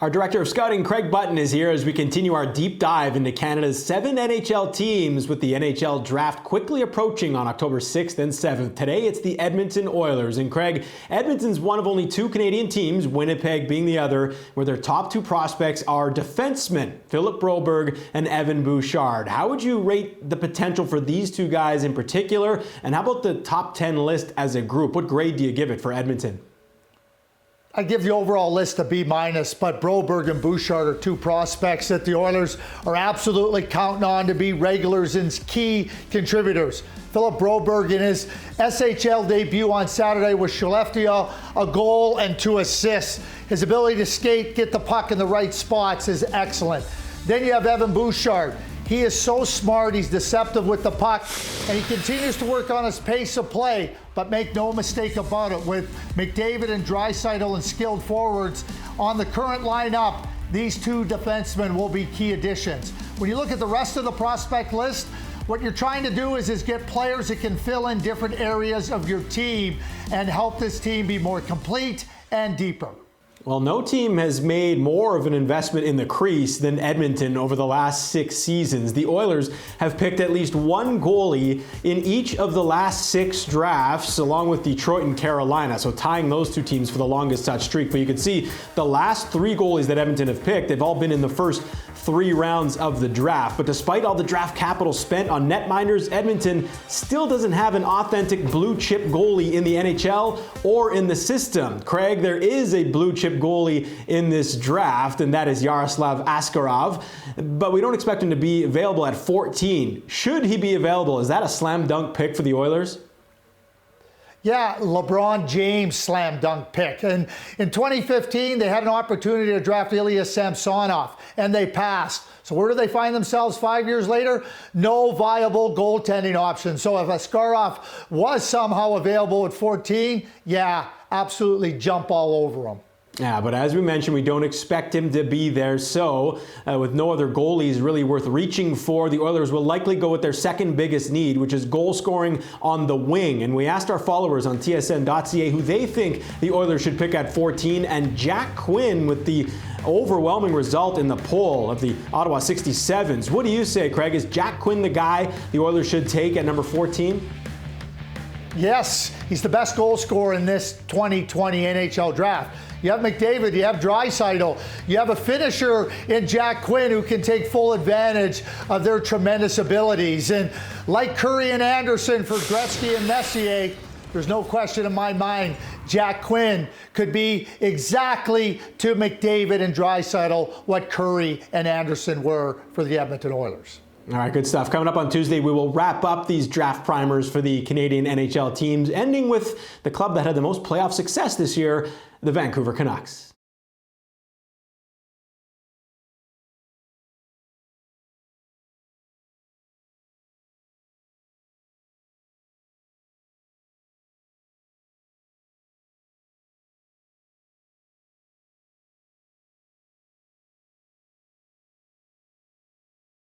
Our Director of Scouting, Craig Button, is here as we continue our deep dive into Canada's 7 NHL teams with the NHL draft quickly approaching on October 6th and 7th. Today, it's the Edmonton Oilers. And Craig, Edmonton's one of only two Canadian teams, Winnipeg being the other, where their top two prospects are defensemen, Philip Broberg and Evan Bouchard. How would you rate the potential for these two guys in particular? And how about the top 10 list as a group? What grade do you give it for Edmonton? I give the overall list a B-, but Broberg and Bouchard are two prospects that the Oilers are absolutely counting on to be regulars and key contributors. Philip Broberg in his SHL debut on Saturday with Skellefteå, a goal and 2 assists. His ability to skate, get the puck in the right spots is excellent. Then you have Evan Bouchard. He is so smart, he's deceptive with the puck, and he continues to work on his pace of play. But make no mistake about it, with McDavid and Draisaitl and skilled forwards on the current lineup, these two defensemen will be key additions. When you look at the rest of the prospect list, what you're trying to do is get players that can fill in different areas of your team and help this team be more complete and deeper. Well, no team has made more of an investment in the crease than Edmonton over the last 6 seasons. The Oilers have picked at least one goalie in each of the last 6 drafts, along with Detroit and Carolina, so tying those two teams for the longest such streak. But you can see the last 3 goalies that Edmonton have picked, they've all been in the first 3 rounds of the draft. But despite all the draft capital spent on netminders, Edmonton still doesn't have an authentic blue chip goalie in the NHL or in the system. Craig, there is a blue chip goalie in this draft, and that is Yaroslav Askarov, but we don't expect him to be available at 14. Should he be available, is that a slam dunk pick for the Oilers? Yeah, LeBron James slam dunk pick. And in 2015, they had an opportunity to draft Ilya Samsonov, and they passed. So where do they find themselves 5 years later? No viable goaltending option. So if Askarov was somehow available at 14, yeah, absolutely jump all over him. Yeah, but as we mentioned, we don't expect him to be there. So with no other goalies really worth reaching for, the Oilers will likely go with their second biggest need, which is goal scoring on the wing. And we asked our followers on TSN.ca who they think the Oilers should pick at 14, and Jack Quinn with the overwhelming result in the poll of the Ottawa 67s. What do you say, Craig? Is Jack Quinn the guy the Oilers should take at number 14? Yes, he's the best goal scorer in this 2020 NHL draft. You have McDavid, you have Draisaitl, you have a finisher in Jack Quinn who can take full advantage of their tremendous abilities. And like Curry and Anderson for Gretzky and Messier, there's no question in my mind Jack Quinn could be exactly to McDavid and Draisaitl what Curry and Anderson were for the Edmonton Oilers. All right, good stuff. Coming up on Tuesday, we will wrap up these draft primers for the Canadian NHL teams, ending with the club that had the most playoff success this year, the Vancouver Canucks.